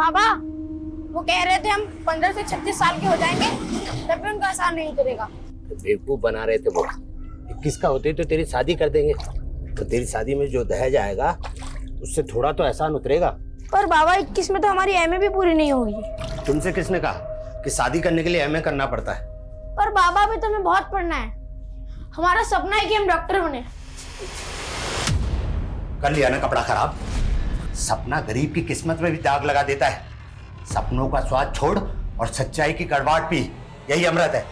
बाबा वो कह रहे थे हम 15 से 36 साल के हो जाएंगे तब भी उनका असर नहीं उतरेगा। बेवकूफ बना रहे थे वो। 21 का होते तो तेरी शादी कर देंगे, तो तेरी शादी में जो दहेज आएगा उससे थोड़ा तो एहसान उतरेगा। पर बाबा 21 में तो हमारी एमए भी पूरी नहीं होगी। तुमसे किसने कहा कि शादी करने के लिए एमए करना पड़ता है? पर बाबा भी तो हमें बहुत पढ़ना है। हमारा सपना है कि हम डॉक्टर बने। कर लिया ना कपड़ा खराब। सपना गरीब की किस्मत में भी दाग लगा देता है। सपनों का स्वाद छोड़ और सच्चाई की कड़वाहट पी, यही अमृत है।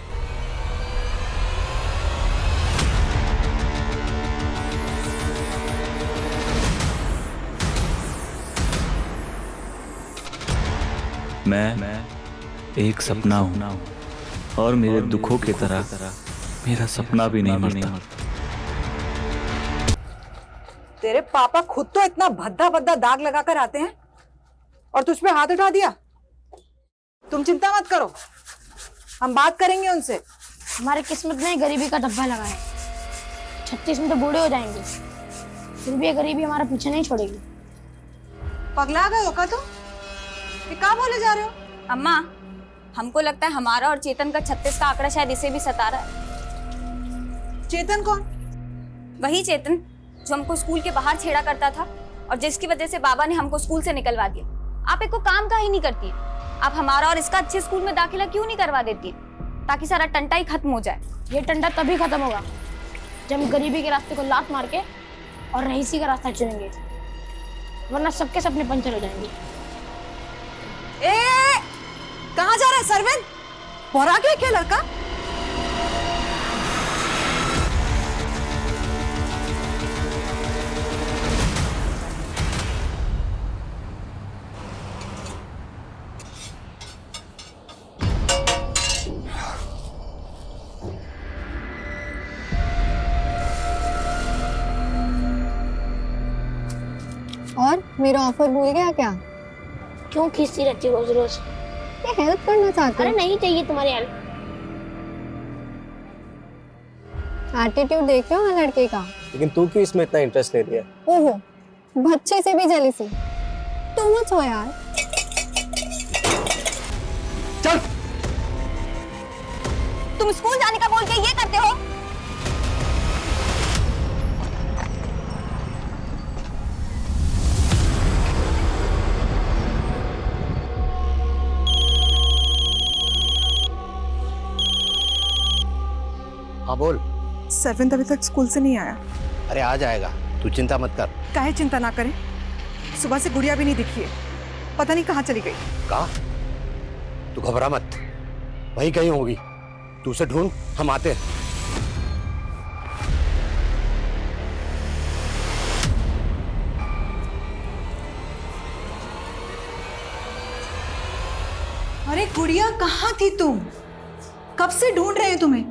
मैं एक सपना हूं और मेरे दुखों की तरह मेरा सपना भी नहीं मरता। तेरे पापा खुद तो इतना भद्दा भद्दा दाग लगाकर आते हैं और तुझ पे हाथ उठा दिया। तुम चिंता मत करो, हम बात करेंगे उनसे। हमारे किस्मत में गरीबी का डब्बा लगा है। 36 में तो बूढ़े हो जाएंगे, फिर भी ये गरीबी हमारा पीछे नहीं छोड़ेगी। पगला गए हो का तुम? ये क्या बोले जा रहे हो? अम्मा, हमको लगता है हमारा और चेतन का 36 का आंकड़ा शायद इसे भी सता रहा है। चेतन कौन? वही चेतन जो हमको स्कूल के बाहर छेड़ा करता था और जिसकी वजह से बाबा ने हमको स्कूल से निकलवा दिया। आप एक को काम का ही नहीं करती, आप हमारा और इसका अच्छे स्कूल में दाखिला क्यों नहीं करवा देती, ताकि सारा टंटा ही खत्म हो जाए। ये टंटा तभी खत्म होगा जब हम गरीबी के रास्ते को लात मार के और रईसी का रास्ता चुनेंगे, वरना सबके सपने पंचर हो जाएंगे। कहाँ जा रहा है सरवन? बोरा गया क्या लड़का? और मेरा ऑफर भूल गया क्या? क्यों खींचती रहती हो रोज रोज? ये हेल्प करना चाहती अरे हूँ। नहीं चाहिए तुम्हारी हेल्प। एटीट्यूड देख रहे हो ना लड़के का? लेकिन तू क्यों इसमें इतना इंटरेस्ट ले रही है? ओहो, बच्चे से भी जेलसी। तुम मत हो यार। चल। तुम स्कूल जाने का बोल के ये करते हो? हाँ बोल। सरविंद अभी तक स्कूल से नहीं आया। अरे आ जाएगा, तू चिंता मत कर। काहे चिंता ना करें, सुबह से गुड़िया भी नहीं दिखी है, पता नहीं कहाँ चली गई। कहा? तू घबरा मत, वही कहीं होगी। तू उसे ढूंढ, हम आते हैं। अरे गुड़िया कहाँ थी तुम? कब से ढूंढ रहे हैं तुम्हें।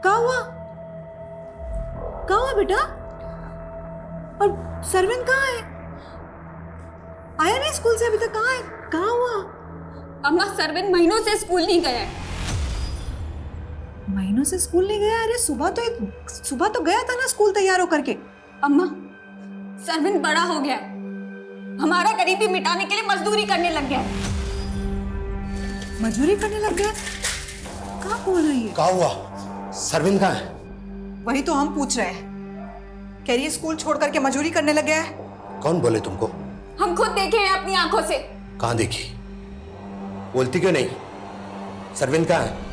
क्या हुआ? क्या हुआ बेटा? और सरविंद कहाँ है? आया नहीं स्कूल से अभी तक? कहाँ है? कहाँ हुआ? अम्मा, सरविंद महीनों से स्कूल नहीं गया है। महीनों से स्कूल नहीं गया? अरे सुबह तो गया था ना स्कूल तैयार होकर के। अम्मा, सरविंद बड़ा हो गया है, हमारा गरीबी मिटाने के लिए मजदूरी करने लग गया है। मजदूरी करने लग गया? कहाँ बोल रही है? क्या हुआ? सरविंद कहाँ है? वही तो हम पूछ रहे हैं। कह रही है स्कूल छोड़ करके मजदूरी करने लग गया है। कौन बोले तुमको? हम खुद देखे हैं अपनी आंखों से। कहाँ देखी? बोलती क्यों नहीं? सरविंद कहाँ है?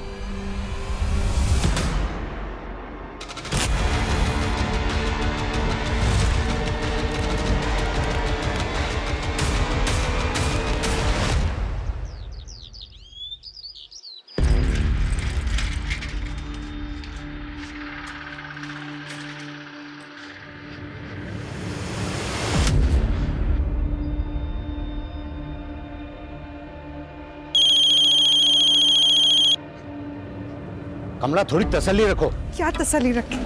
कमला, थोड़ी तसल्ली रखो। क्या तसल्ली रखी?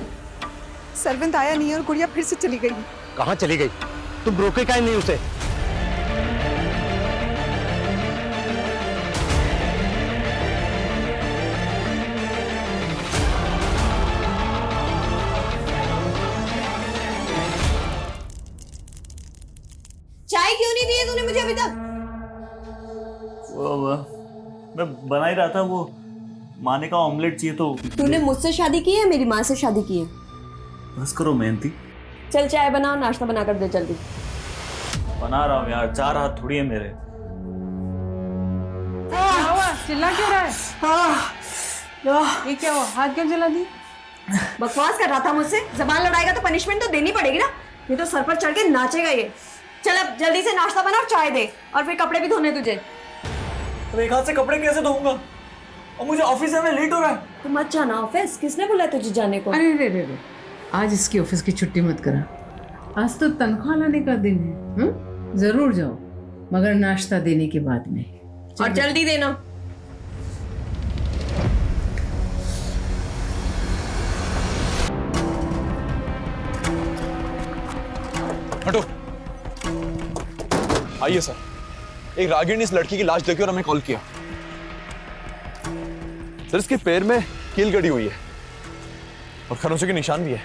सरविंद आया नहीं और गुड़िया फिर से चली गई। कहाँ चली गई? तुम रोके काहे नहीं उसे? चाय क्यों नहीं दी है तूने मुझे? थी अभी तक? मैं बना ही रहा था, वो माने का ऑमलेट चाहिए तो। तूने मुझसे शादी की है, मेरी माँ से शादी की है? बस करो मेहनती। चल चाय बनाओ, नाश्ता बना कर दे जल्दी। बना रहा हूँ यार, 4 हाथ थोड़ी है मेरे। चिल्ला क्यों रहा है? ये क्या हुआ? हाथ क्यों जला दी? बकवास कर रहा था मुझसे। जबान लड़ाएगा तो पनिशमेंट तो देनी पड़ेगी ना, ये तो सर पर चढ़ के नाचेगा ये। चल अब जल्दी से नाश्ता बना और चाय दे, और फिर कपड़े भी धोने तुझे। तो एक हाथ से कपड़े कैसे धोऊंगा, और मुझे ऑफिस जाने लेट हो रहा है। तू मत जाना ऑफिस, किसने बुलाया तुझे जाने को? अरे रे रे रे, आज इसकी ऑफिस की छुट्टी मत करा। आज तो तनख्वाह लाने का दिन है। जरूर जाओ, मगर नाश्ता देने के बाद में। और जल्दी देना। हटो। आइए सर, एक रागिर ने इस लड़की की लाश देखी और हमें कॉल किया। सर इसके पैर में कील गड़ी हुई है और खरोंचे के निशान भी है।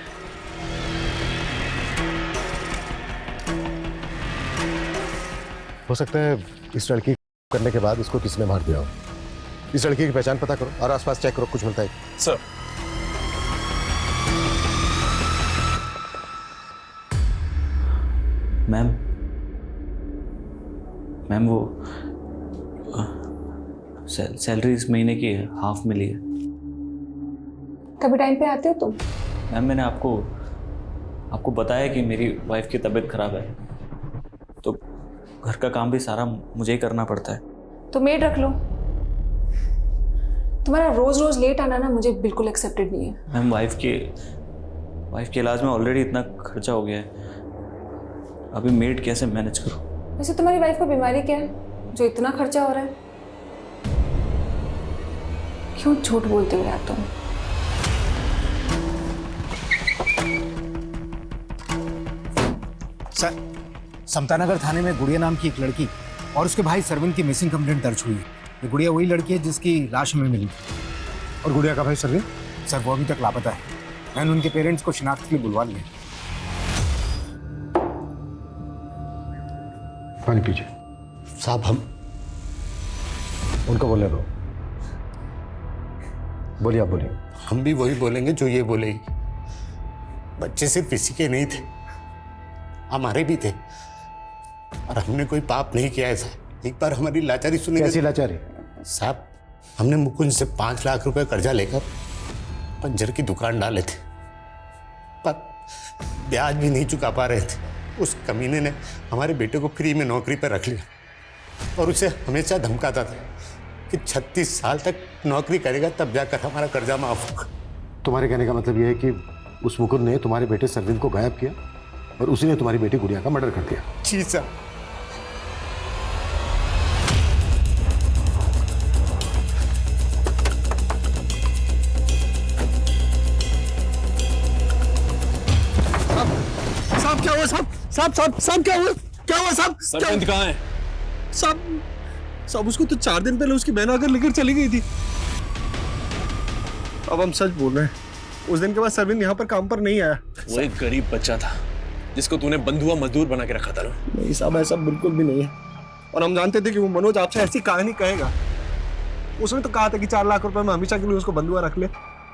हो सकता है इस लड़की करने के बाद इसको किसने मार दिया हो। इस लड़की की पहचान पता करो और आसपास चेक करो, कुछ मिलता है। सर मैम वो सैलरी इस महीने की हाफ मिली है। कभी टाइम पे आते हो तुम? मैम मैंने आपको बताया कि मेरी वाइफ की तबीयत खराब है, तो घर का काम भी सारा मुझे ही करना पड़ता है। तो मेड रख लो। तुम्हारा रोज रोज लेट आना ना मुझे बिल्कुल एक्सेप्टेड नहीं है। मैम वाइफ के इलाज में ऑलरेडी इतना खर्चा हो गया है, अभी मेड कैसे मैनेज करूं? वैसे तुम्हारी वाइफ को बीमारी क्या है जो इतना खर्चा हो रहा है? क्यों झूठ बोलते हो यार तुम? सर, समतानगर थाने में गुड़िया नाम की एक लड़की और उसके भाई सरविन की मिसिंग कंप्लेंट दर्ज हुई है। ये गुड़िया वही लड़की है जिसकी लाश हमें मिली। और गुड़िया का भाई सरविन? सर वो अभी तक लापता है। मैंने उनके पेरेंट्स को शिनाख्त के लिए बुलवा लिया। पानी पीजिए। साहब हम उनको बोलने दो। बोलिए, आप बोलिए। हम भी वही बोलेंगे जो ये बोलेगी। बच्चे सिर्फ इसी के नहीं थे, हमारे भी थे, और हमने कोई पाप नहीं किया ऐसा। एक बार हमारी लाचारी सुनी। कैसी लाचारी? साहब हमने मुकुंद से 5 लाख रुपए कर्जा लेकर पंजर की दुकान डाले थे, पर ब्याज भी नहीं चुका पा रहे थे। उस कमीने ने हमारे बेटे को फ्री में नौकरी पर रख लिया और उसे हमेशा धमकाता था कि 36 साल तक नौकरी करेगा तब जाकर हमारा कर्जा माफ होगा। तुम्हारे कहने का मतलब यह है कि उस मुकुंद ने तुम्हारे बेटे सरविन को गायब किया और उसी ने तुम्हारी बेटी गुड़िया का मर्डर कर दिया? जी साहब। साहब क्या हुआ? साहब क्या हुआ? साहब सरविंद कहाँ है? साहब उसको तो 4 दिन पहले उसकी बहन आकर लेकर चली गई थी। अब हम सच बोल रहे हैं, उस दिन के बाद सरविंद यहाँ पर काम पर नहीं आया। वो एक गरीब बच्चा था जिसको तूने बंधुआ मजदूर बना के रखा था ना? नहीं साहब, ऐसा बिल्कुल भी नहीं है। और हम जानते थे कि वो मनोज आपसे ऐसी कहानी कहेगा। उसने तो कहा था कि 4 लाख रुपए में हमेशा के लिए उसको बंधुआ रख ले,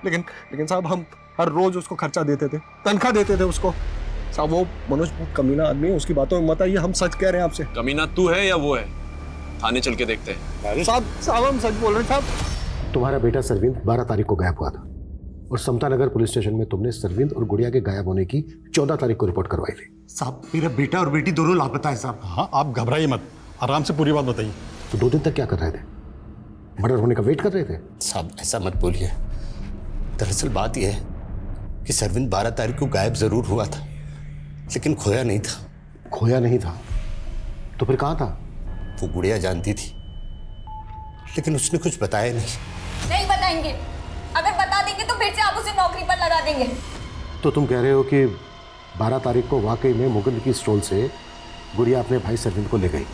लेकिन साहब हम हर रोज उसको खर्चा देते थे, तनख्वाह देते थे उसको। साहब वो मनोज बहुत कमीना आदमी है, उसकी बातों में मत आइए। हम सच कह रहे हैं आपसे। कमीना तू है या वो है? थाने चल के देखते हैं। साहब हम सच बोल रहे हैं साहब। तुम्हारा बेटा सरविंद 12 तारीख को गायब हुआ था और समतानगर पुलिस स्टेशन में तुमने सरविंद और गुड़िया के गायब होने की 14 तारीख को रिपोर्ट करवाई थी। साहब मेरा बेटा और बेटी दोनों लापता है साहब। हाँ, आप घबराइए मत, आराम से पूरी बात बताइए। तो 2 दिन तक क्या कर रहे थे? मर्डर होने का वेट कर रहे थे? साहब ऐसा मत बोलिए। दरअसल बात यह है कि सरविंद 12 तारीख को गायब जरूर हुआ था, लेकिन खोया नहीं था। खोया नहीं था तो फिर कहाँ था? वो गुड़िया जानती थी, लेकिन उसने कुछ बताया नहीं। नहीं बताएंगे, अगर बता देंगे तो फिर से आप उसे नौकरी पर लगा देंगे। तो तुम कह रहे हो कि 12 तारीख को वाकई में मुकुंद की स्टॉल से गुड़िया अपने भाई सरविंद को ले गई,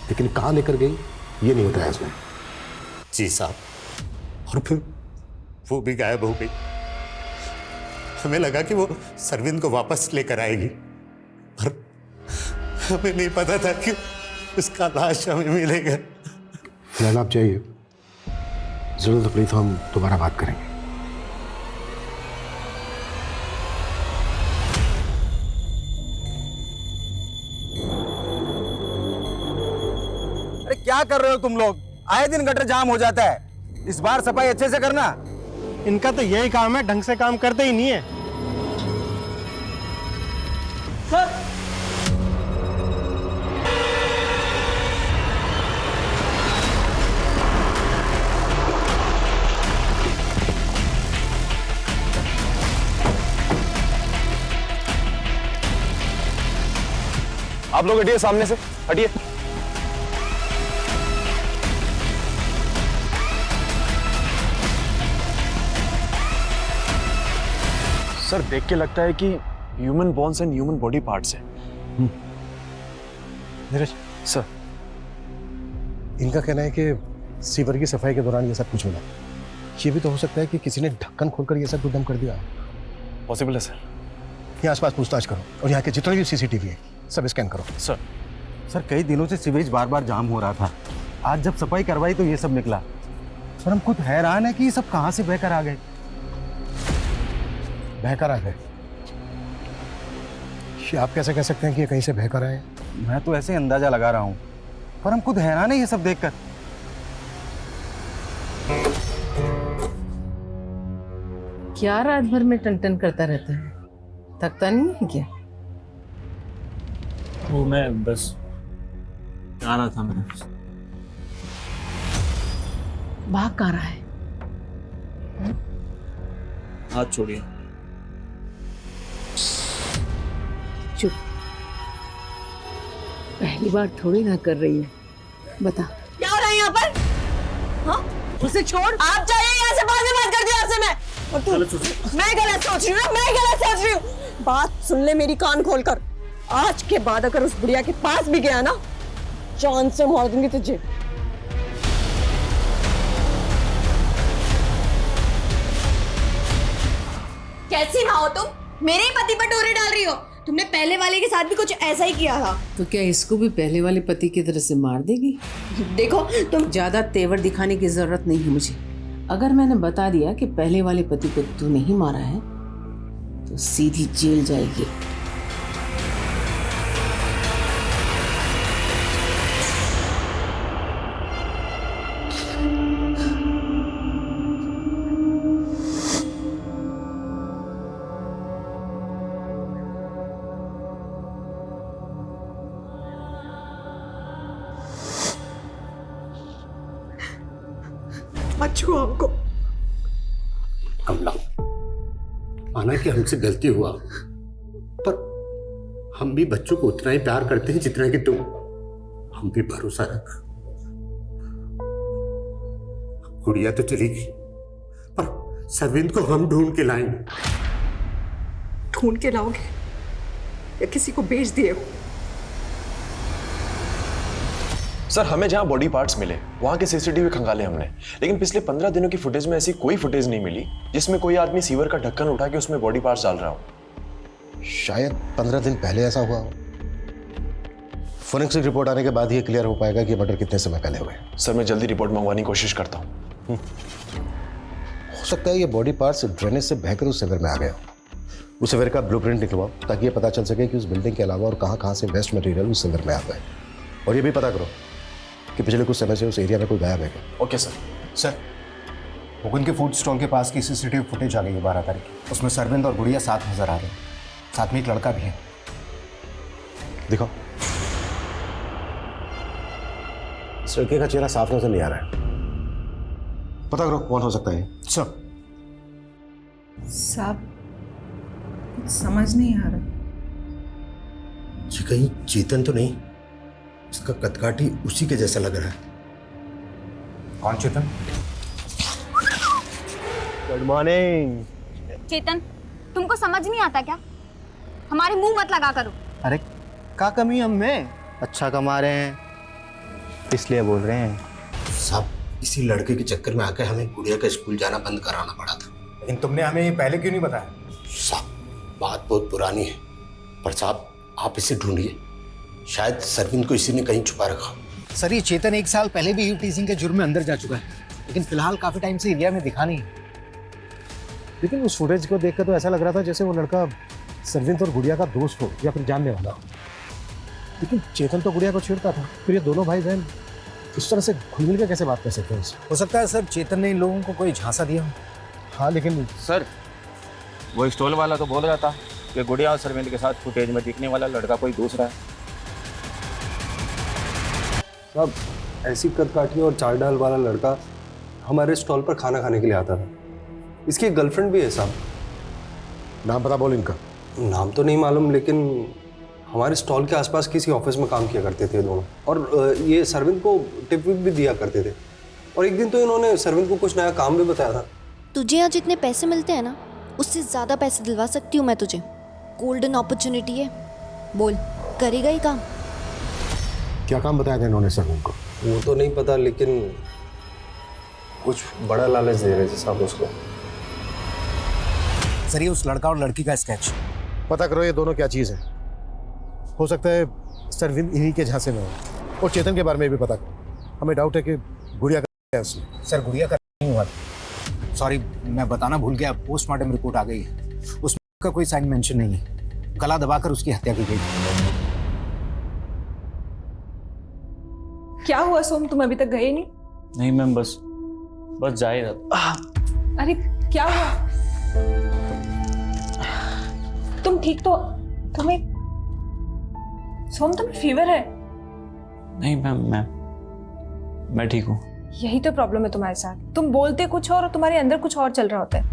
लेकिन कहाँ लेकर गई ये नहीं बताया उसने? जी साहब, और फिर वो भी गायब हो गई। हमें लगा कि वो सरविंद को वापस लेकर आएगी, पर हमें नहीं पता था कि उसका लाश हमें मिलेगा। फिलहाल आप चाहिए, जरूरत पड़ी तो हम दोबारा बात करेंगे। अरे क्या कर रहे हो तुम लोग? आए दिन गटर जाम हो जाता है, इस बार सफाई अच्छे से करना। इनका तो यही काम है, ढंग से काम करते ही नहीं है। आप लोग हटिए, सामने से हटिए। सर देख के लगता है कि human bones and human body parts है। नीरज सर, इनका कहना है कि सीवर की सफाई के दौरान ये सब कुछ मिला। ये भी तो हो सकता है कि किसी ने ढक्कन खोलकर ये सब कुछ डंप कर दिया। पॉसिबल है सर। यहाँ आसपास पूछताछ करो और यहाँ के जितने भी सीसीटीवी है सब स्कैन करो। सर सर कई दिनों से सीवेज बार बार जाम हो रहा था, आज जब सफाई करवाई तो ये सब निकला। सर हम खुद हैरान है कि ये सब कहाँ से बहकर आ गए। बहकर आ गए? ये आप कैसे कह सकते हैं कि ये कहीं से बहकर आए? मैं तो ऐसे अंदाजा लगा रहा हूँ, पर हम खुद हैरान है ये सब देखकर। क्या रात भर में टन करता रहता है, थकता नहीं है क्या? वो मैं बस आ रहा था। मैं भाग कहाँ रहा है? हाथ छोड़िए। चुप, पहली बार थोड़ी ना कर रही है। बता क्या हो रहा है यहाँ पर? हाँ? उसे छोड़, आप जाइए यहाँ से, बाद में बात करती हूँ आपसे मैं। और तू, मैं गलत सोच रही हूँ, मैं गलत सोच रही हूँ। बात सुन ले मेरी, कान खोलकर। आज के बाद अगर उस बुढ़िया के पास भी गया ना, जान से मार दूंगी तुझे। कैसी माँ हो तुम? मेरे ही पति पर डोरे डाल रही हो। तुमने पहले वाले के साथ भी कुछ ऐसा ही किया था। तो क्या इसको भी पहले वाले पति की तरह से मार देगी? देखो तुम, ज्यादा तेवर दिखाने की जरूरत नहीं है मुझे। अगर मैंने बता दिया कि पहले वाले पति को तू नहीं मारा है तो सीधी जेल जाएगी। मत छुओ हमको। कमला, माना कि हमसे गलती हुआ, पर हम भी बच्चों को उतना ही प्यार करते हैं जितना कि तुम। हम भी भरोसा रख। गुड़िया तो चली गई, पर सरविंद को हम ढूंढ के लाएंगे। ढूंढ के लाओगे या किसी को बेच दिए हो? सर हमें जहां बॉडी पार्ट्स मिले वहां के सीसीटीवी खंगाले हमने, लेकिन पिछले 15 दिनों की फुटेज में ऐसी कोई फुटेज नहीं मिली जिसमें कोई आदमी सीवर का ढक्कन उठा के उसमें बॉडी पार्ट्स डाल रहा हो। शायद 15 दिन पहले ऐसा हुआ हो। फोरेंसिक रिपोर्ट आने के बाद ही क्लियर हो पाएगा कि मर्डर कितने समय पहले हुए। सर मैं जल्दी रिपोर्ट मंगवाने की कोशिश करता हूँ। हो सकता है ये बॉडी पार्ट्स ड्रेनेज से बहकर उस सिवर में आ गए हो। उस सिवर का ब्लूप्रिंट निकलवाओ ताकि ये पता चल सके कि उस बिल्डिंग के अलावा और कहाँ से वेस्ट मटेरियल उस सिवर में आता है। और ये भी पता करो कि पिछले कुछ समय से उस एरिया में कोई गायब है क्या। Okay sir. सर मुकुंद के फूड स्टॉल के पास की सीसीटीवी फुटेज आ गई है 12 तारीख। उसमें सरविंद और गुड़िया साथ नजर आ रहे हैं, साथ में एक लड़का भी है। दिखाओ। इस लड़के का चेहरा साफ नजर नहीं आ रहा है, पता करो कौन हो सकता है। सर साहब कुछ समझ नहीं आ रहा। जी कहीं चेतन तो नहीं? इसका कदकाठी उसी के जैसा लग रहा है। कौन चेतन? Good morning. चेतन, तुमको समझ नहीं आता क्या? हमारे मुंह मत लगा करो। अरे क्या कमी हम में? अच्छा कमा रहे हैं इसलिए बोल रहे हैं। साहब इसी लड़के के चक्कर में आकर हमें गुड़िया का स्कूल जाना बंद कराना पड़ा था। लेकिन तुमने हमें ये पहले क्यों नहीं बताया? साहब बात बहुत पुरानी है, पर साहब आप इसे ढूंढिए। शायद सरविंद को इसी ने कहीं छुपा रखा। सर ये चेतन 1 साल पहले भी टीजिंग के जुर्म में अंदर जा चुका है, लेकिन फिलहाल काफी टाइम से एरिया में दिखा नहीं। लेकिन उस फुटेज को देखकर तो ऐसा लग रहा था जैसे वो लड़का सरविंद और गुड़िया का दोस्त हो या फिर जानने वाला हो। लेकिन चेतन तो गुड़िया को छेड़ता था, फिर ये दोनों भाई बहन इस तरह से घुल मिल के कैसे बात कर सकते हैं? हो सकता है सर चेतन ने इन लोगों को कोई झांसा दिया हो। हाँ लेकिन सर वो स्टॉल वाला तो बोल रहा था कि गुड़िया और सरविंद के साथ फुटेज में दिखने वाला लड़का कोई दूसरा है। साहब ऐसी कदकाठी और चाल डाल वाला लड़का हमारे स्टॉल पर खाना खाने के लिए आता था। इसकी गर्लफ्रेंड भी है साहब। नाम पता बोल इनका। नाम तो नहीं मालूम, लेकिन हमारे स्टॉल के आसपास किसी ऑफिस में काम किया करते थे दोनों, और ये सरविंद को टिप विप भी दिया करते थे। और एक दिन तो इन्होंने सरविंद को कुछ नया काम भी बताया था। तुझे यहाँ जितने पैसे मिलते हैं ना, उससे ज़्यादा पैसे दिलवा सकती हूँ मैं तुझे। गोल्डन अपॉर्चुनिटी है, बोल करेगा ही काम। क्या काम बताया था इन्होंने सरविंद को? वो तो नहीं पता, लेकिन कुछ बड़ा लालच दे रहे थे साहब उसको। सर ये उस लड़का और लड़की का स्केच। पता करो ये दोनों क्या चीज़ है। हो सकता है सरविंद इन्हीं के झांसे में हो। और चेतन के बारे में भी पता करो। हमें डाउट है कि गुड़िया का है उसने। सर गुड़िया का नहीं हुआ, सॉरी मैं बताना भूल गया, पोस्टमार्टम रिपोर्ट आ गई है, उसमें का कोई साइन मेंशन नहीं है। गला दबाकर उसकी हत्या की गई। क्या हुआ सोम, तुम अभी तक गए नहीं? नहीं मैम, बस जा ही रहा था। अरे क्या हुआ? तुम ठीक तो? तुम्हें सोम तुम्हें फीवर है? नहीं मैम, मैं ठीक हूँ। यही तो प्रॉब्लम है तुम्हारे साथ, तुम बोलते कुछ और तुम्हारे अंदर कुछ और चल रहा होता है।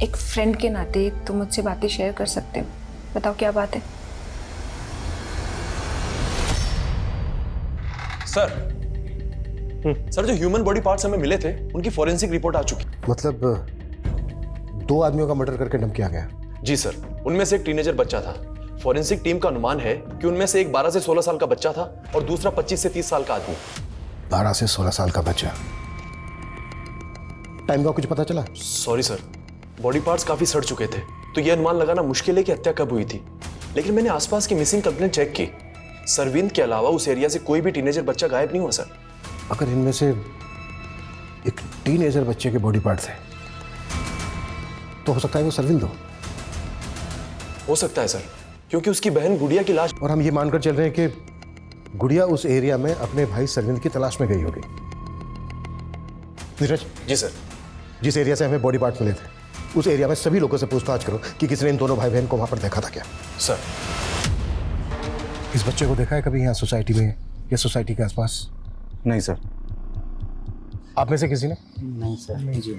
एक फ्रेंड के नाते तुम मुझसे बातें शेयर कर सकते हो, बताओ क्या बात है? सर जो ह्यूमन बॉडी पार्ट्स हमें मिले थे उनकी फॉरेंसिक रिपोर्ट आ चुकी। मतलब 2 आदमियों का मर्डर करके डंप किया गया? जी सर, उनमें से एक टीनेजर बच्चा था। फॉरेंसिक टीम का अनुमान है कि उनमें से एक 12 से 16 साल का बच्चा था और दूसरा 25 से 30 साल का आदमी। 12 से 16 साल का बच्चा। टाइम का कुछ पता चला? सॉरी सर, बॉडी पार्ट्स काफी सड़ चुके थे, तो यह अनुमान लगाना मुश्किल है कि हत्या कब हुई थी। लेकिन मैंने आसपास की मिसिंग कंप्लेंट चेक की, सरविंद के अलावा उस एरिया से कोई भी टीनेजर बच्चा गायब नहीं हुआ सर। अगर इनमें से एक टीनेजर बच्चे के बॉडी पार्ट थे तो हो सकता है वो सरविंद हो सकता है सर, क्योंकि उसकी बहन गुड़िया की लाश। और हम ये मानकर चल रहे हैं कि गुड़िया उस एरिया में अपने भाई सरविंद की तलाश में गई होगी। नीरज। जी सर। जिस एरिया से हमें बॉडी पार्ट मिले थे उस एरिया में सभी लोगों से पूछताछ करो कि किसी ने इन दोनों भाई बहन को वहां पर देखा था क्या। सर। इस बच्चे को देखा है कभी यहाँ सोसाइटी में या सोसाइटी के आसपास? नहीं सर। आप में से किसी ने? नहीं सर। नहीं जी।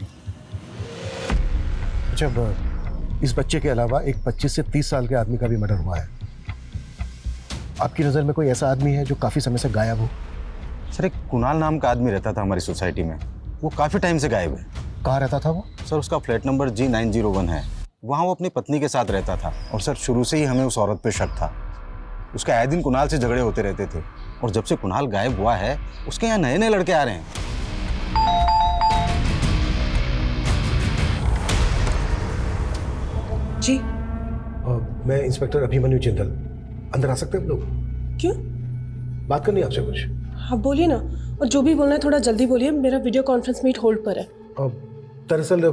अच्छा, इस बच्चे के अलावा एक 25 से 30 साल के आदमी का भी मर्डर हुआ है। आपकी नज़र में कोई ऐसा आदमी है जो काफ़ी समय से गायब हो? सर एक कुणाल नाम का आदमी रहता था हमारी सोसाइटी में, वो काफ़ी टाइम से गायब है। कहाँ रहता था वो? सर उसका फ्लैट नंबर G901 है, वहाँ वो अपनी पत्नी के साथ रहता था। और सर शुरू से ही हमें उस औरत पे शक था। उसका आए दिन कुणाल से झगड़े होते रहते थे, और जब से कुणाल गायब हुआ है उसके यहाँ नए नए लड़के आ रहे हैं। जी। मैं इंस्पेक्टर अभिमन्यु चिंतल। अंदर आ सकते हैं हम लोग? क्यों? बात करनी है आपसे कुछ। हाँ बोलिए ना, और जो भी बोलना है थोड़ा जल्दी बोलिए, मेरा वीडियो कॉन्फ्रेंस मीट होल्ड पर है। दरअसल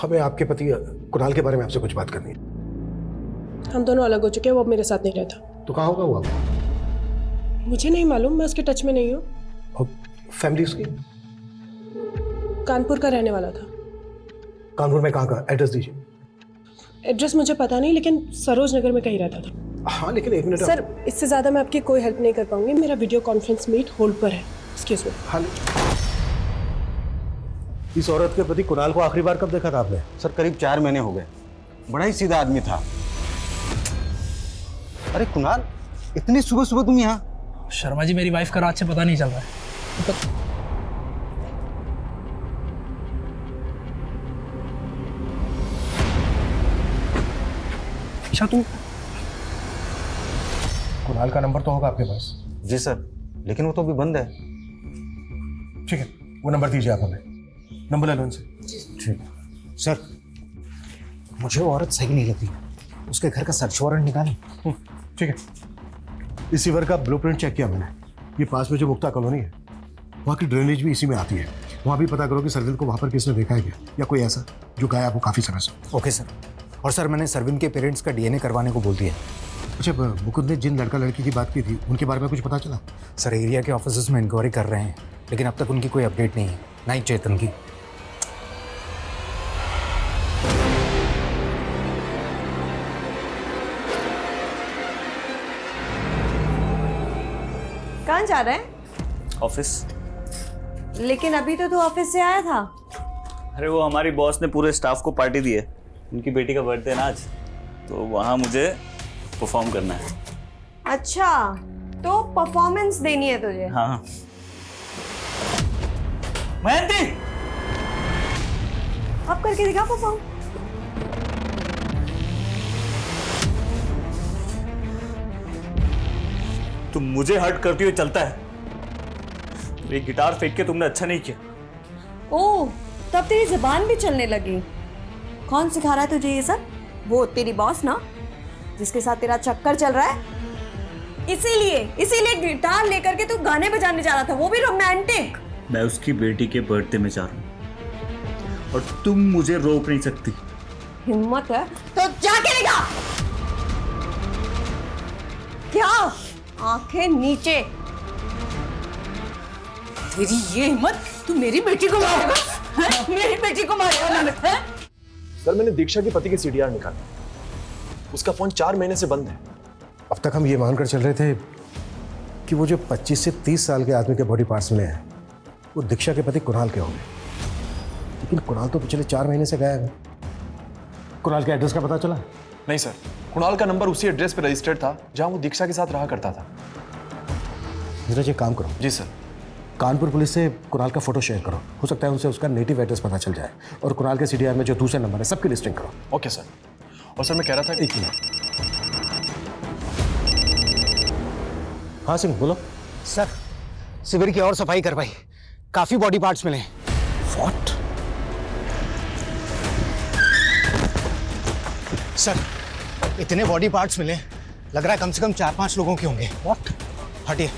हमें आपके पति कुणाल के बारे में आपसे कुछ बात करनी है। हम दोनों अलग हो चुके हैं, वो अब मेरे साथ नहीं रहता। तो कहाँ होगा वो? मुझे नहीं मालूम, मैं उसके टच में नहीं हूँ। और फैमिली उसकी? कानपुर का रहने वाला था। कानपुर में कहाँ का? एड्रेस दीजिए। एड्रेस मुझे पता नहीं, लेकिन सरोज नगर में कहीं रहता था। हाँ लेकिन एक मिनट सर, इससे ज़्यादा मैं आपकी कोई हेल्प नहीं कर पाऊंगी, मेरा वीडियो कॉन्फ्रेंस मीट होल्ड पर है। Excuse me. हाँ, इस औरत के पति कुणाल को आखिरी बार कब देखा था आपने? सर करीब 4 महीने हो गए। बड़ा ही सीधा आदमी था। अरे कुणाल, इतनी सुबह सुबह तुम यहाँ? शर्मा जी, मेरी वाइफ का रात से पता नहीं चल रहा है। अच्छा, तुम कुणाल का नंबर तो होगा आपके पास? जी सर, लेकिन वो तो अभी बंद है। ठीक है, वो नंबर दीजिए आप हमें। नंबर ले लो उनसे। ठीक है सर, मुझे वो औरत सही नहीं लगती, उसके घर का सर्च वारंट निकालें। ठीक है। इस सीवर का ब्लूप्रिंट चेक किया मैंने। ये पास में जो मुक्ता कॉलोनी है वहाँ की ड्रेनेज भी इसी में आती है। वहाँ भी पता करो कि सरविन को वहाँ पर किसने देखा है क्या, या कोई ऐसा जो गायब हो काफ़ी समय से। Okay sir. और सर मैंने सरविन के पेरेंट्स का डीएनए करवाने को बोल दिया। अच्छा, मुकुंद ने जिन लड़का लड़की की बात की थी उनके बारे में कुछ पता चला? सर एरिया के ऑफिसर्स में इंक्वायरी कर रहे हैं, लेकिन अब तक उनकी कोई अपडेट नहीं है, ना ही चेतन की। कहाँ जा रहे हैं? ऑफिस। लेकिन अभी तो तू ऑफिस से आया था। अरे वो हमारी बॉस ने पूरे स्टाफ को पार्टी दी है, उनकी बेटी का बर्थडे है ना आज, तो वहाँ मुझे परफॉर्म करना है। अच्छा, तो परफॉर्मेंस देनी है तुझे? हाँ। मयंती, अब करके दिखा परफॉर्म। तुम मुझे हर्ट करती हुई चलता है। ये गिटार फेंक के तुमने अच्छा नहीं किया। ओह, तब तेरी जुबान भी चलने लगी। कौन सिखा रहा है तुझे ये सब? वो तेरी बॉस ना, जिसके साथ तेरा चक्कर चल रहा है। इसीलिए गिटार लेकर के तू गाने बजाने जा रहा था, वो भी रोमांटिक। मैं उसकी बेटी के बर्थडे में जा रहा हूँ और तुम मुझे रोक नहीं सकती। हिम्मत है तो जाके दिखा। क्या? आंखें नीचे। तेरी ये हिम्मत, तू मेरी बेटी को मारेगा? मेरी बेटी को मारेगा? सर मैंने दीक्षा के पति के सीडीआर निकाला, उसका फोन 4 महीने से बंद है। अब तक हम ये मानकर चल रहे थे कि वो जो 25 से 30 साल के आदमी के बॉडी पार्ट्स मिले हैं वो दीक्षा के पति कुणाल के होंगे, लेकिन कुणाल तो पिछले 4 महीने से गायब है। कुणाल के एड्रेस का पता चला? नहीं सर, कुणाल का नंबर उसी एड्रेस पर रजिस्टर्ड था जहां वो दीक्षा के साथ रहा करता था। नीरज एक काम करो। जी सर। कानपुर पुलिस से कुणाल का फोटो शेयर करो, हो सकता है उनसे उसका नेटिव एड्रेस पता चल जाए, और कुणाल के सीडीआर में जो दूसरे नंबर है सबकी लिस्टिंग करो। Okay sir. और सर मैं कह रहा था, एक मिनट। हाँ सिंह बोलो। सर शिविर की और सफाई करवाई, काफी बॉडी पार्ट्स मिले। व्हाट? सर इतने बॉडी पार्ट्स मिले, लग रहा है कम से कम 4-5 लोगों के होंगे। व्हाट? हटिए।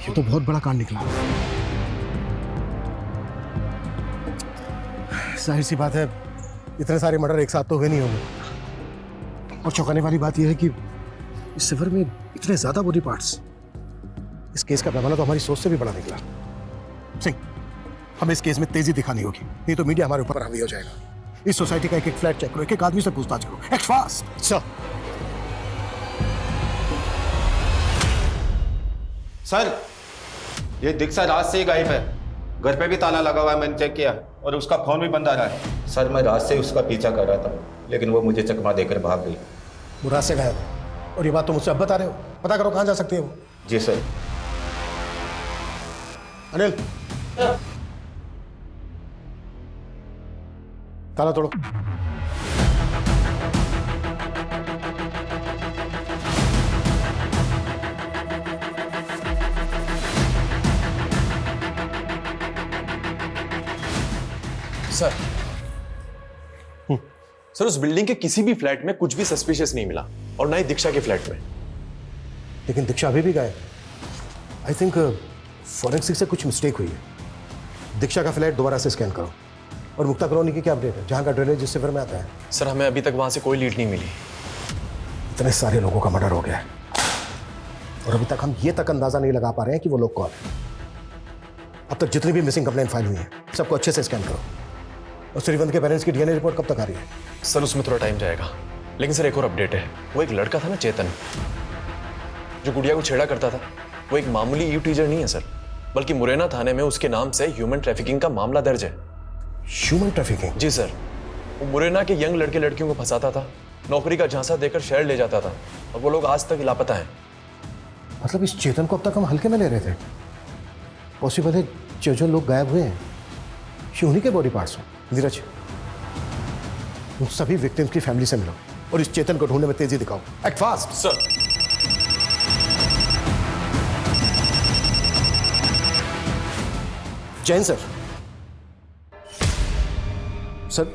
ये तो बहुत बड़ा कांड निकला। जाहिर सी बात है इतने सारे मर्डर एक साथ तो हुए नहीं होंगे, और चौंकाने वाली बात यह है कि इस सिवर में इतने ज्यादा बॉडी पार्ट्स। इस केस का पैमाना तो हमारी सोच से भी बड़ा निकला। सिंह, हमें इस केस में तेजी दिखानी होगी, नहीं तो मीडिया हमारे ऊपर हावी हो जाएगा। इस सोसाइटी का एक एक फ्लैट चेक करो, एक एक आदमी से पूछताछ करो। Act fast sir. सर ये दीक्षा रात से ही गायब है, घर पे भी ताला लगा हुआ है, मैंने चेक किया, और उसका फोन भी बंद आ रहा है। सर मैं रात से उसका पीछा कर रहा था, लेकिन वो मुझे चकमा देकर भाग गई। वो रात से गायब है, और ये बात तो मुझसे अब बता रहे हो? पता करो कहाँ जा सकती है वो। जी सर। अनिल ताला तोड़ो। सर सर उस बिल्डिंग के किसी भी फ्लैट में कुछ भी सस्पिशियस नहीं मिला, और ना ही दीक्षा के फ्लैट में। लेकिन दीक्षा अभी भी गायब। आई थिंक फॉरेंसिक से कुछ मिस्टेक हुई है। दीक्षा का फ्लैट दोबारा से स्कैन करो, और मुक्ता कॉलोनी की क्या अपडेट है, जहाँ का ड्रेनेज जिस सिवर में आता है? सर हमें अभी तक वहां से कोई लीड नहीं मिली। इतने सारे लोगों का मर्डर हो गया है, और अभी तक हम ये तक अंदाजा नहीं लगा पा रहे हैं कि वो लोग कौन है। अब तक जितनी भी मिसिंग कंप्लेंट फाइल हुई है सबको अच्छे से स्कैन करो। और श्रीवंत के पेरेंट्स की डीएनए रिपोर्ट कब तक आ रही है? सर उसमें थोड़ा टाइम जाएगा, लेकिन सर एक और अपडेट है। वो एक लड़का था ना चेतन, जो गुड़िया को छेड़ा करता था, वो एक मामूली यू टीचर नहीं है सर, बल्कि मुरैना थाने में उसके नाम से ह्यूमन ट्रैफिकिंग का मामला दर्ज है। Human trafficking? जी सर। वो मुरैना के यंग लड़के लड़कियों को फंसाता था, नौकरी का झांसा देकर शहर ले जाता था, और वो लोग आज तक लापता हैं। मतलब इस चेतन को अब तक हम हल्के में ले रहे थे? पॉसिबल है जो लोग गायब हुए हैं ये उन्हीं के बॉडी पार्ट्स हैं। नीरज, उन सभी विक्टिम्स की फैमिली से मिलो और इस चेतन को ढूंढने में तेजी दिखाओ। Act fast sir. Jain sir. Sir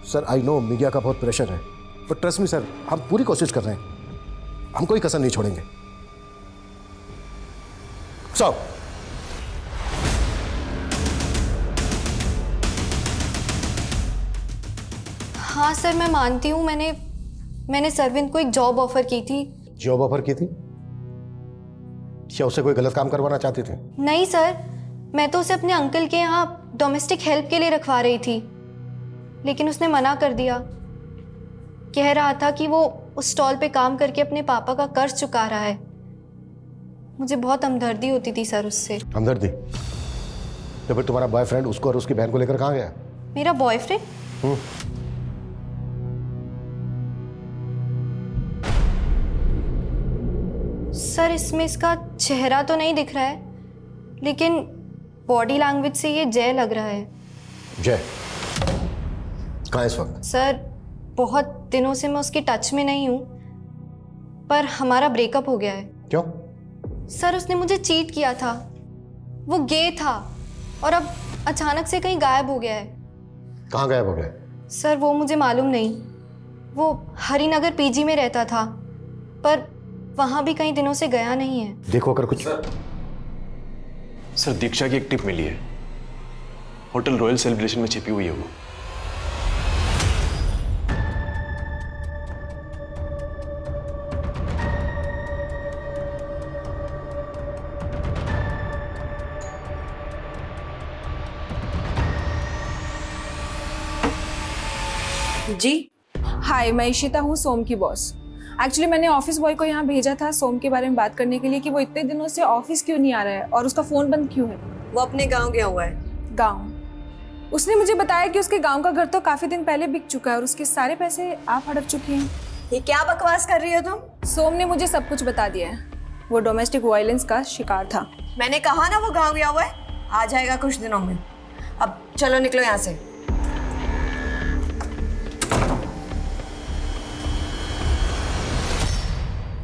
sir I know media का बहुत प्रेशर है, पर ट्रस्ट मी सर, हम पूरी कोशिश कर रहे हैं, हम कोई कसर नहीं छोड़ेंगे। सो हाँ सर, मैं मानती हूँ, मैंने सरविंद को एक जॉब ऑफर की थी। जॉब ऑफर की थी? क्या उससे कोई गलत काम करवाना चाहती थी? नहीं सर, मैं तो उसे अपने अंकल के यहाँ डोमेस्टिक हेल्प के लिए रखवा रही थी, लेकिन उसने मना कर दिया। कह रहा था कि वो उस स्टॉल पे काम करके अपने पापा का कर्ज चुका रहा है। मुझे बहुत हमदर्दी होती थी सर उससे। हमदर्दी? तो फिर तुम्हारा बॉयफ्रेंड उसको और उसकी बहन को लेकर कहाँ गया? मेरा बॉयफ्रेंड? सर इसमें इसका चेहरा तो नहीं दिख रहा है, लेकिन बॉडी लैंग्वेज से ये जय लग रहा है। जय कहाँ है इस वक्त? सर बहुत दिनों से मैं उसके टच में नहीं हूँ, पर हमारा ब्रेकअप हो गया है। क्यों? सर उसने मुझे चीट किया था, वो गे था और अब अचानक से कहीं गायब हो गया है। कहाँ गायब हो गया? सर वो मुझे मालूम नहीं। वो हरिनगर पीजी में रहता था, पर वहां भी कई दिनों से गया नहीं है। देखो अगर कुछ। सर दीक्षा की एक टिप मिली है, होटल रॉयल सेलिब्रेशन में छिपी हुई है वो। जी हाय, मैं इशिता हूँ, सोम की बॉस। एक्चुअली मैंने ऑफिस बॉय को यहाँ भेजा था सोम के बारे में बात करने के लिए कि वो इतने दिनों से ऑफिस क्यों नहीं आ रहा है और उसका फोन बंद क्यों है। वो अपने गांव गया हुआ है। गांव? उसने मुझे बताया कि उसके गांव का घर तो काफी दिन पहले बिक चुका है और उसके सारे पैसे आप हड़प चुकी हैं। ये क्या बकवास कर रही हो तुम? सोम ने मुझे सब कुछ बता दिया है। वो डोमेस्टिक वायलेंस का शिकार था। मैंने कहा ना वो गाँव गया हुआ है, आ जाएगा कुछ दिनों में। अब चलो निकलो यहाँ से।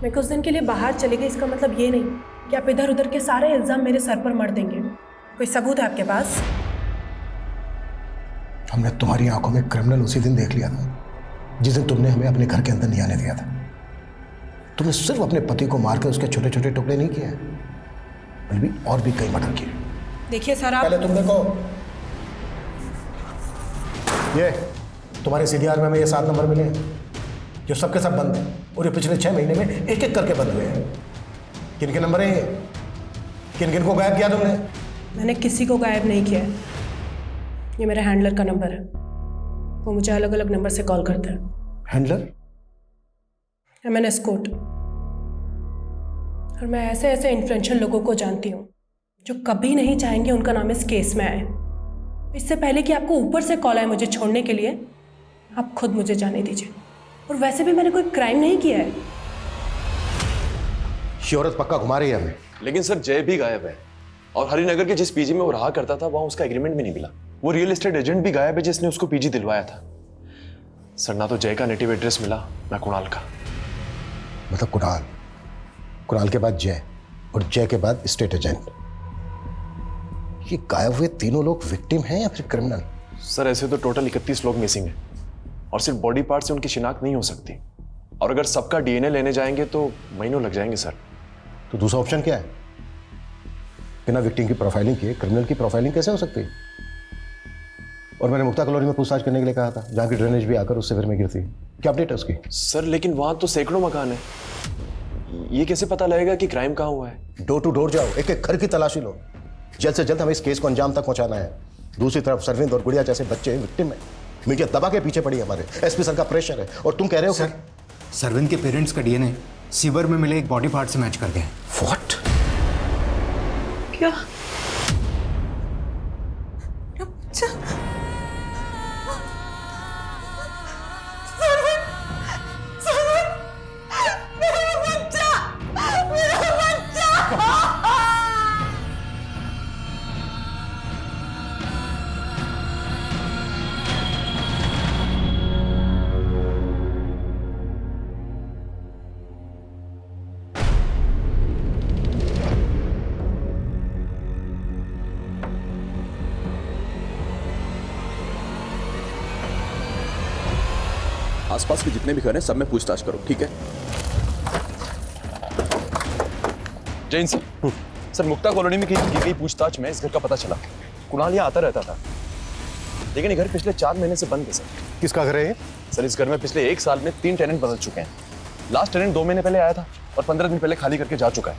मैं कुछ दिन के लिए बाहर चली गई, इसका मतलब ये नहीं कि आप इधर उधर के सारे इल्जाम मेरे सर पर मर देंगे। कोई सबूत है आपके पास? हमने तुम्हारी आंखों में क्रिमिनल उसी दिन देख लिया था जिस दिन तुमने हमें अपने घर के अंदर नहीं आने दिया था। तुमने सिर्फ अपने पति को मारकर उसके छोटे छोटे टुकड़े नहीं किए, बल्कि और भी कई मर्डर किए। देखिए सर, आप पहले तुम देखो, ये तुम्हारे सीडीआर में हमें ये 7 नंबर मिले हैं जो सबके सब बंद हैं, और ये पिछले 6 महीने में एक एक करके बंद हुए हैं। किन के नंबर हैं ये? किन किन को गायब किया तुमने? मैंने किसी को गायब नहीं किया है। ये मेरे हैंडलर का नंबर है, वो मुझे अलग अलग नंबर से कॉल करता है। हैंडलर? M N escort. और मैं ऐसे ऐसे इन्फ्लुएंशियल लोगों को जानती हूँ जो कभी नहीं चाहेंगे उनका नाम इस केस में आए। इससे पहले कि आपको ऊपर से कॉल आए मुझे छोड़ने के लिए, आप खुद मुझे जाने दीजिए। और वैसे भी मैंने कोई क्राइम नहीं किया है। ये औरत पक्का घुमा रही है हमें। लेकिन सर जय भी गायब है, और हरिनगर के जिस पीजी में वो रहा करता था वहां उसका एग्रीमेंट भी नहीं मिला। वो रियल एस्टेट एजेंट भी गायब है जिसने उसको पीजी दिलवाया था। सर ना तो जय का नेटिव एड्रेस मिला, ना कुणाल का। मतलब कुणाल के बाद जय, और जय के बाद स्टेट एजेंट। ये गायब हुए तीनों लोग विक्टिम हैं या फिर क्रिमिनल? सर ऐसे तो टोटल 31 लोग मिसिंग हैं, और सिर्फ बॉडी पार्ट से उनकी शिनाख्त नहीं हो सकती, और अगर सबका डीएनए लेने जाएंगे तो महीनों लग जाएंगे सर। तो दूसरा ऑप्शन क्या है? बिना विक्टिम की प्रोफाइलिंग किए क्रिमिनल की प्रोफाइलिंग कैसे हो सकती है? और मैंने मुक्ता कॉलोनी में पूछताछ करने के लिए कहा था, जहाँ की ड्रेनेज भी आकर उस शिविर में गिरती। क्या अपडेट है उसकी? सर लेकिन वहां तो सैकड़ों मकान है, ये कैसे पता लगेगा कि क्राइम कहाँ हुआ है? डोर टू डोर जाओ, एक एक घर की तलाशी लो। जल्द से जल्द हमें इस केस को अंजाम तक पहुंचाना है। दूसरी तरफ सरविंद और गुड़िया जैसे बच्चे विक्टिम है, मीडिया दबा के पीछे पड़ी हमारे, एसपी सर का प्रेशर है, और तुम कह रहे हो सर सरविंद के पेरेंट्स का डीएनए सीवर में मिले एक बॉडी पार्ट से मैच कर गए। व्हाट? क्या? आसपास के जितने भी घर हैं सब में पूछताछ करो, ठीक है? जैन सर, सर मुक्ता कॉलोनी में की गई पूछताछ में इस घर का पता चला। कुणाल यहाँ आता रहता था, लेकिन ये घर पिछले 4 महीने से बंद है सर। किसका घर है ये? सर इस घर में पिछले 1 साल में 3 टेनेंट बदल चुके हैं। लास्ट टेनेंट 2 महीने पहले आया था और 15 दिन पहले खाली करके जा चुका है।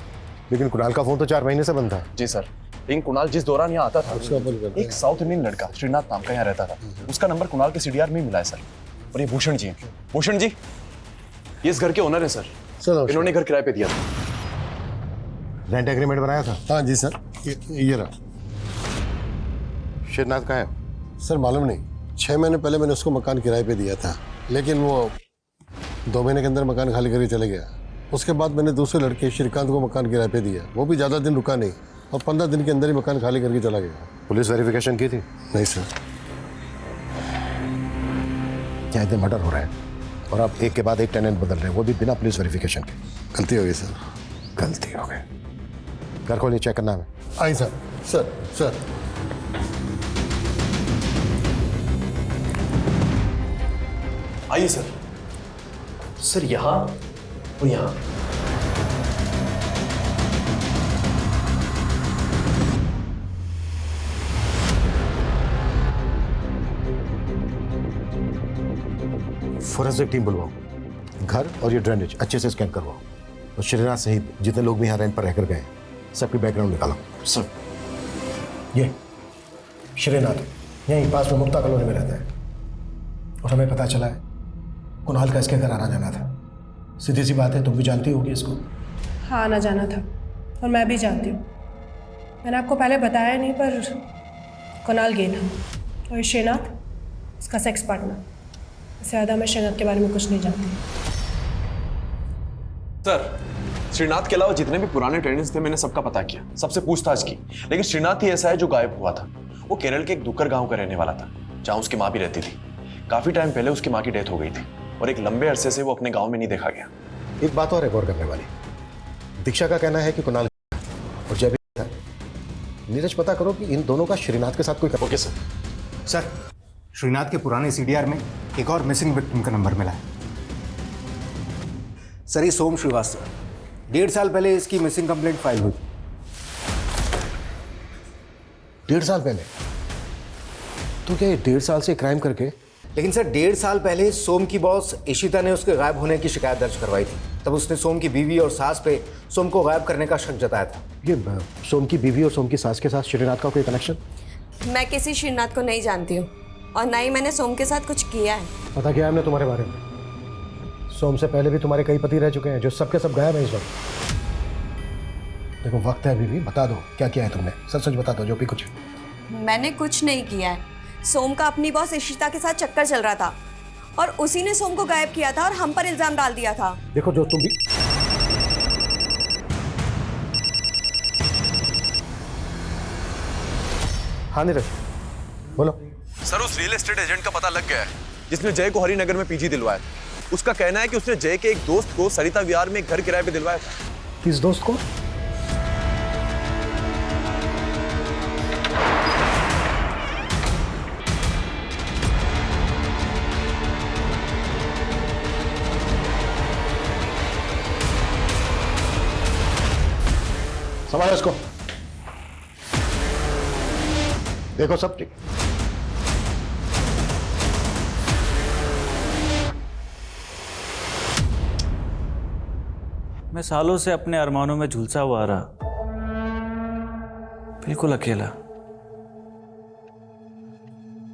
लेकिन कुणाल का फोन तो 4 महीने से बंद था। जी सर, लेकिन कुणाल जिस दौरान यहाँ आता था, एक साउथ इंडियन लड़का श्रीनाथ नाम का यहाँ रहता था। उसका नंबर कुणाल के CDR में ही मिला है सर। और ये भूषण जी, भूषण जी ये इस घर के ओनर है सर। इन्होंने घर किराए पे दिया था। रेंट एग्रीमेंट बनाया था? हाँ जी सर, ये रहा। श्रीनाथ कहाँ है? सर मालूम नहीं, 6 महीने पहले मैंने उसको मकान किराए पे दिया था, लेकिन वो 2 महीने के अंदर मकान खाली करके चले गया। उसके बाद मैंने दूसरे लड़के श्रीकांत को मकान किराए पे दिया, वो भी ज़्यादा दिन रुका नहीं और 15 दिन के अंदर ही मकान खाली करके चला गया। पुलिस वेरिफिकेशन की थी? नहीं सर। क्या इतने मर्डर हो रहे हैं और आप एक के बाद एक टेनेंट बदल रहे हैं, वो भी बिना पुलिस वेरिफिकेशन के? गलती हो गई सर। गलती हो गई। घर खोलिए, चेक करना है। आई सर। सर सर आइए सर। सर यहाँ और यहाँ। फोरेंसिक टीम बुलवाओ, घर और ये ड्रेनेज अच्छे से स्कैन करवाओ और श्रीनाथ सहित जितने लोग भी यहाँ रेंट पर रहकर गए सबकी बैकग्राउंड निकालो। सर ये श्रीनाथ यहीं पास में मुक्ता कॉलोनी में रहता है और हमें पता चला है कुणाल का इसके घर आना जाना था। सीधी सी बात है, तुम भी जानती होगी इसको। हाँ, आना जाना था और मैं भी जानती हूँ। मैंने आपको पहले बताया नहीं, पर कुणाल गेल है और ये श्रीनाथ इसका सेक्स पार्टनर। इससे ज़्यादा मैं श्रीनाथ के बारे में कुछ नहीं जानती। सर श्रीनाथ के अलावा जितने भी पुराने टेनेंट्स थे मैंने सबका पता किया, सबसे पूछताछ की, लेकिन श्रीनाथ ही ऐसा है जो गायब हुआ था। वो केरल के एक दुक्कर गांव का रहने वाला था जहां उसकी माँ भी रहती थी। काफी टाइम पहले उसकी माँ की डेथ हो गई थी और एक लंबे अरसे से वो अपने गांव में नहीं देखा गया। एक बात और है गौर करने वाली, दीक्षा का कहना है कि कुणाल और जय भी था। नीरज पता करो कि इन दोनों का श्रीनाथ के साथ कोई। Okay sir. सर श्रीनाथ के पुराने CDR में एक और मिसिंग विक्टिम का नंबर मिला है। सर ये सोम श्रीवास्तव, 1.5 साल पहले इसकी मिसिंग कंप्लेंट फाइल हुई। 1.5 साल पहले? तो क्या ये 1.5 साल से क्राइम करके? लेकिन सर 1.5 साल पहले सोम की बॉस इशिता ने उसके गायब होने की शिकायत दर्ज करवाई थी। तब उसने सोम की बीवी और सास पे सोम को गायब करने का शक जताया था। ये सोम की बीवी और सोम की सास के साथ श्रीनाथ का कोई कनेक्शन? मैं किसी श्रीनाथ को नहीं जानती हूँ और ना ही मैंने सोम के साथ कुछ किया है। पता किया हमने तुम्हारे बारे में। सोम से पहले भी तुम्हारे कई पति रह चुके हैं जो सबके सब गायब हैं इस वक्त। देखो वक्त है अभी भी, बता दो क्या किया है तुमने, सच सच बता दो जो भी कुछ। मैंने कुछ नहीं किया है। सोम का अपनी बॉस इशिता के साथ चक्कर चल रहा था और उसी ने सोम को गायब किया था और हम पर इल्जाम डाल दिया था। देखो जो तुम भी। हाँ नीरज बोलो। सर उस रियल एस्टेट एजेंट का पता लग गया है जिसने जय को हरिनगर में PG दिलवाया। उसका कहना है कि उसने जय के एक दोस्त को सरिता विहार में एक घर किराए पे दिलवाया था। किस दोस्त को? संभालो इसको। देखो सब ठीक। मैं सालों से अपने अरमानों में झुलसा हुआ रहा, बिल्कुल अकेला।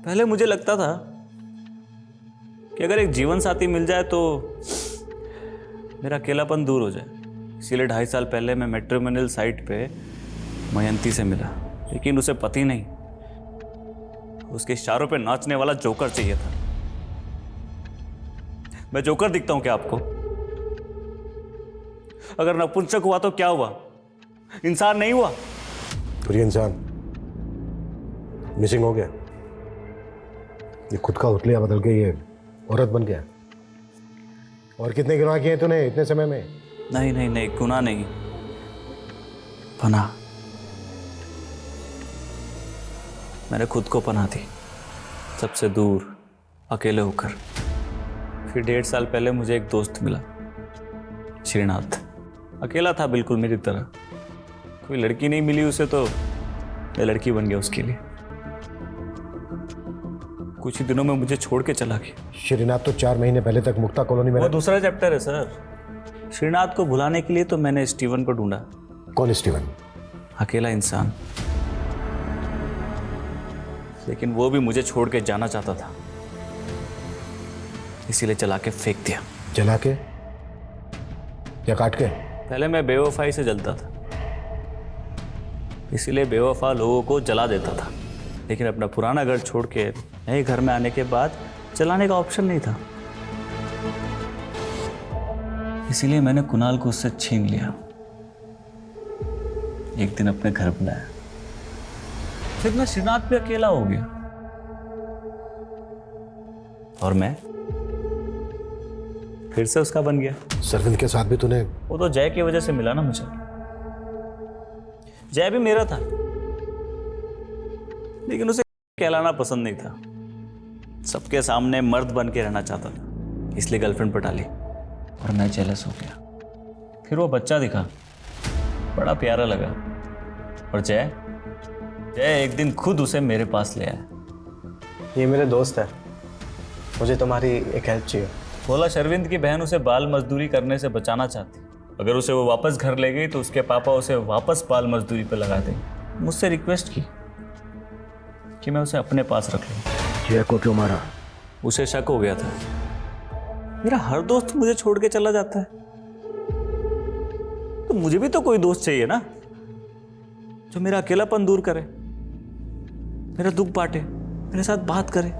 पहले मुझे लगता था कि अगर एक जीवन साथी मिल जाए तो मेरा अकेलापन दूर हो जाए। इसीलिए 2.5 साल पहले मैं मैट्रिमोनियल साइट पे मयंती से मिला, लेकिन उसे पति नहीं, उसके इशारों पे नाचने वाला जोकर चाहिए था। मैं जोकर दिखता हूं क्या आपको? अगर नपुंसक हुआ तो क्या हुआ? इंसान नहीं हुआ? और ये इंसान मिसिंग हो गया, ये खुद का उतलिया बदल के ये औरत बन गया। और कितने गुनाह किए तूने इतने समय में? नहीं नहीं नहीं, गुनाह नहीं, पनाह। मैंने खुद को पनाह दी, सबसे दूर अकेले होकर। फिर 1.5 साल पहले मुझे एक दोस्त मिला, श्रीनाथ। अकेला था बिल्कुल मेरी तरह, कोई लड़की नहीं मिली उसे तो मैं लड़की बन गया उसके लिए। कुछ ही दिनों में मुझे छोड़ के चला गया। श्रीनाथ तो 4 महीने पहले तक मुक्ता कॉलोनी में वो दूसरा चैप्टर है सर। श्रीनाथ को भुलाने के लिए तो मैंने स्टीवन को ढूंढा। कौन स्टीवन? अकेला इंसान, लेकिन वो भी मुझे छोड़ के जाना चाहता था, इसीलिए जला के फेंक दिया। जला के या काट के? पहले मैं बेवफाई से जलता था, इसीलिए बेवफा लोगों को जला देता था। लेकिन अपना पुराना घर छोड़ के नए घर में आने के बाद जलाने का ऑप्शन नहीं था, इसीलिए मैंने कुणाल को उससे छीन लिया। एक दिन अपने घर बुलाया, फिर मैं श्रीनाथ पे अकेला हो गया और मैं फिर से उसका बन गया। सरविंद के साथ भी तूने? वो तो जय की वजह से मिला ना मुझे। जय भी मेरा था, लेकिन उसे कहलाना पसंद नहीं था। सबके सामने मर्द बन के रहना चाहता था, इसलिए गर्लफ्रेंड पटा ली और मैं जेलस हो गया। फिर वो बच्चा दिखा, बड़ा प्यारा लगा, और जय एक दिन खुद उसे मेरे पास ले आया। ये मेरे दोस्त है, मुझे तुम्हारी एक हेल्प चाहिए। बोला शर्विंद की बहन उसे बाल मजदूरी करने से बचाना चाहती, अगर उसे वो वापस घर ले गई तो उसके पापा उसे वापस बाल मजदूरी पे लगा देंगे। मुझसे रिक्वेस्ट की कि मैं उसे अपने पास रख लूँ। जय को क्यों मारा? उसे शक हो गया था, मेरा हर दोस्त मुझे छोड़ के चला जाता है, तो मुझे भी तो कोई दोस्त चाहिए ना, जो मेरा अकेलापन दूर करे, मेरा दुख बांटे, मेरे साथ बात करे।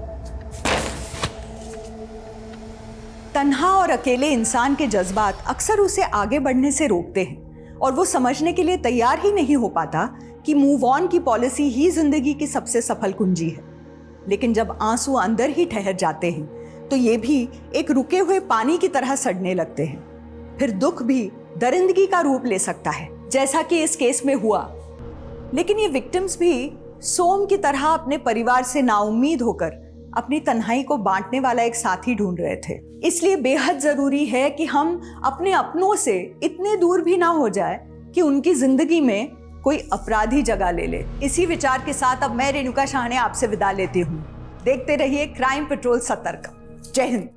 तन्हा और अकेले इंसान के जज्बात अक्सर उसे आगे बढ़ने से रोकते हैं और वो समझने के लिए तैयार ही नहीं हो पाता कि मूव ऑन की पॉलिसी ही जिंदगी की सबसे सफल कुंजी है। लेकिन जब आंसू अंदर ही ठहर जाते हैं तो ये भी एक रुके हुए पानी की तरह सड़ने लगते हैं। फिर दुख भी दरिंदगी का रूप ले सकता है, जैसा कि इस केस में हुआ। लेकिन ये विक्टिम्स भी सोम की तरह अपने परिवार से नाउम्मीद होकर अपनी तन्हाई को बांटने वाला एक साथी ढूंढ रहे थे। इसलिए बेहद जरूरी है कि हम अपने अपनों से इतने दूर भी ना हो जाए कि उनकी जिंदगी में कोई अपराधी जगह ले ले। इसी विचार के साथ अब मैं रेणुका शाहने आपसे विदा लेती हूँ। देखते रहिए क्राइम पेट्रोल सतर्क। जय हिंद।